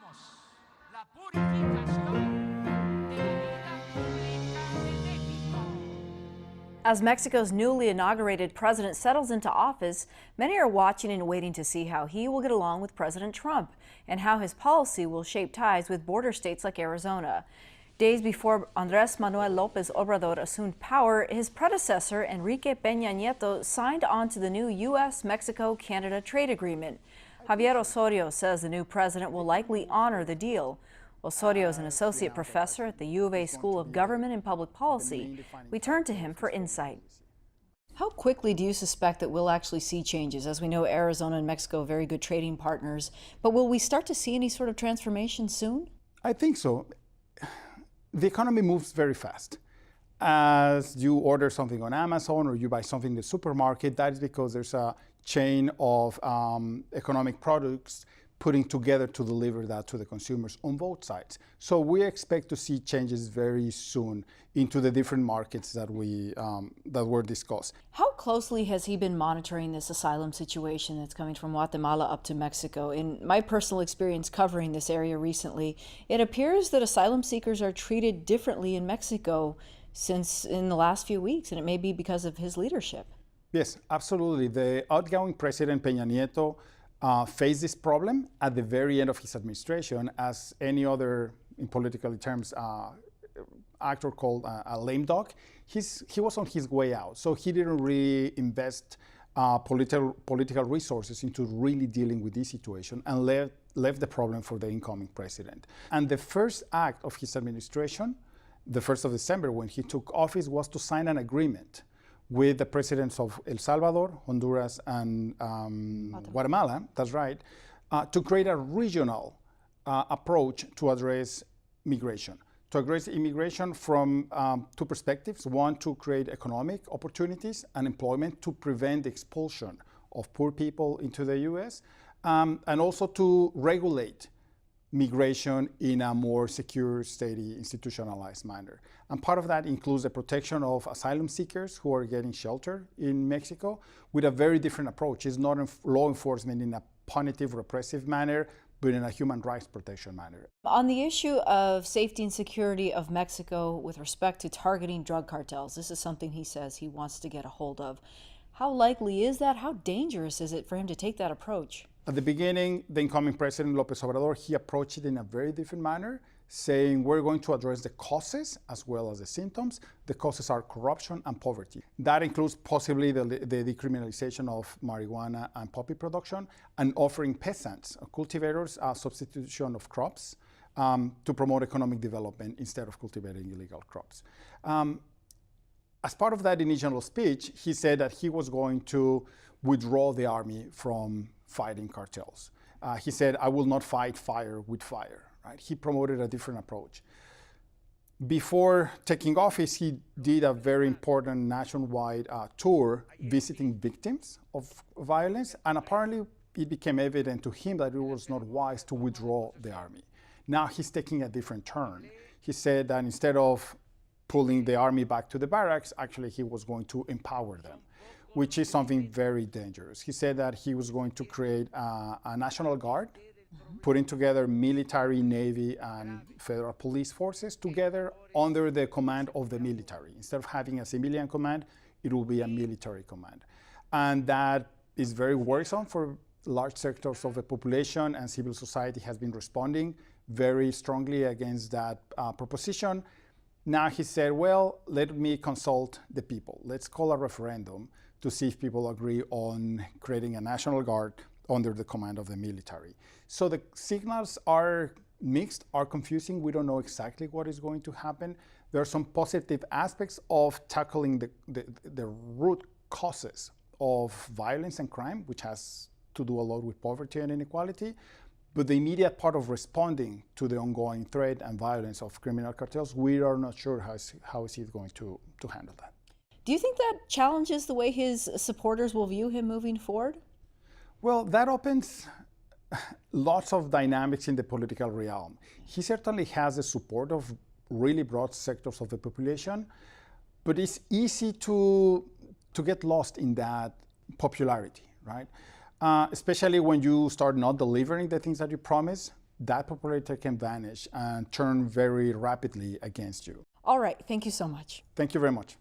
La purificación de la vida pública de México. As Mexico's newly inaugurated president settles into office, many are watching and waiting to see how he will get along with President Trump and how his policy will shape ties with border states like Arizona. Days before Manuel Lopez Obrador assumed power, his predecessor, Enrique Peña Nieto, signed on to the new U.S.-Mexico-Canada trade agreement. Javier Osorio says the new president will likely honor the deal. Osorio is an associate professor at the U of A School of Government and Public Policy. We turn to him for insight. How quickly do you suspect that we'll actually see changes? As we know, Arizona and Mexico are very good trading partners, but will we start to see any sort of transformation soon? I think so. The economy moves very fast. As you order something on Amazon or you buy something in the supermarket, that is because there's a chain of economic products putting together to deliver that to the consumers on both sides. So we expect to see changes very soon into the different markets that were discussed. How closely has he been monitoring this asylum situation that's coming from Guatemala up to Mexico? In my personal experience covering this area recently, it appears that asylum seekers are treated differently in Mexico since in the last few weeks, and it may be because of his leadership. Yes, absolutely. The outgoing president, Peña Nieto, faced this problem at the very end of his administration, as any other, in political terms, actor called a lame duck. He was on his way out, so he didn't really invest political resources into really dealing with this situation and left the problem for the incoming president. And the first act of his administration, the 1st of December, when he took office, was to sign an agreement with the presidents of El Salvador, Honduras, and Guatemala, that's right, to create a regional approach to address migration. To address immigration from two perspectives. One, to create economic opportunities and employment to prevent the expulsion of poor people into the U.S., and also to regulate migration in a more secure, steady, institutionalized manner. And part of that includes the protection of asylum seekers who are getting shelter in Mexico with a very different approach. It's not law enforcement in a punitive, repressive manner, but in a human rights protection manner. On the issue of safety and security of Mexico with respect to targeting drug cartels, this is something he says he wants to get a hold of. How likely is that? How dangerous is it for him to take that approach? At the beginning, the incoming president, Lopez Obrador, he approached it in a very different manner, saying we're going to address the causes as well as the symptoms. The causes are corruption and poverty. That includes possibly the decriminalization of marijuana and poppy production and offering peasants, cultivators, a substitution of crops to promote economic development instead of cultivating illegal crops. As part of that initial speech, he said that he was going to withdraw the army from fighting cartels. He said, I will not fight fire with fire. Right? He promoted a different approach. Before taking office, he did a very important nationwide tour visiting victims of violence, and apparently it became evident to him that it was not wise to withdraw the army. Now he's taking a different turn. He said that instead of pulling the army back to the barracks, actually he was going to empower them, which is something very dangerous. He said that he was going to create a National Guard, putting together military, Navy, and federal police forces together under the command of the military. Instead of having a civilian command, it will be a military command. And that is very worrisome for large sectors of the population, and civil society has been responding very strongly against that proposition. Now he said, well, let me consult the people. Let's call a referendum to see if people agree on creating a National Guard under the command of the military. So the signals are mixed, are confusing. We don't know exactly what is going to happen. There are some positive aspects of tackling the root causes of violence and crime, which has to do a lot with poverty and inequality. But the immediate part of responding to the ongoing threat and violence of criminal cartels, we are not sure how is he going to handle that. Do you think that challenges the way his supporters will view him moving forward? Well, that opens lots of dynamics in the political realm. He certainly has the support of really broad sectors of the population, but it's easy to get lost in that popularity, right? Especially when you start not delivering the things that you promise, that popularity can vanish and turn very rapidly against you. All right, thank you so much. Thank you very much.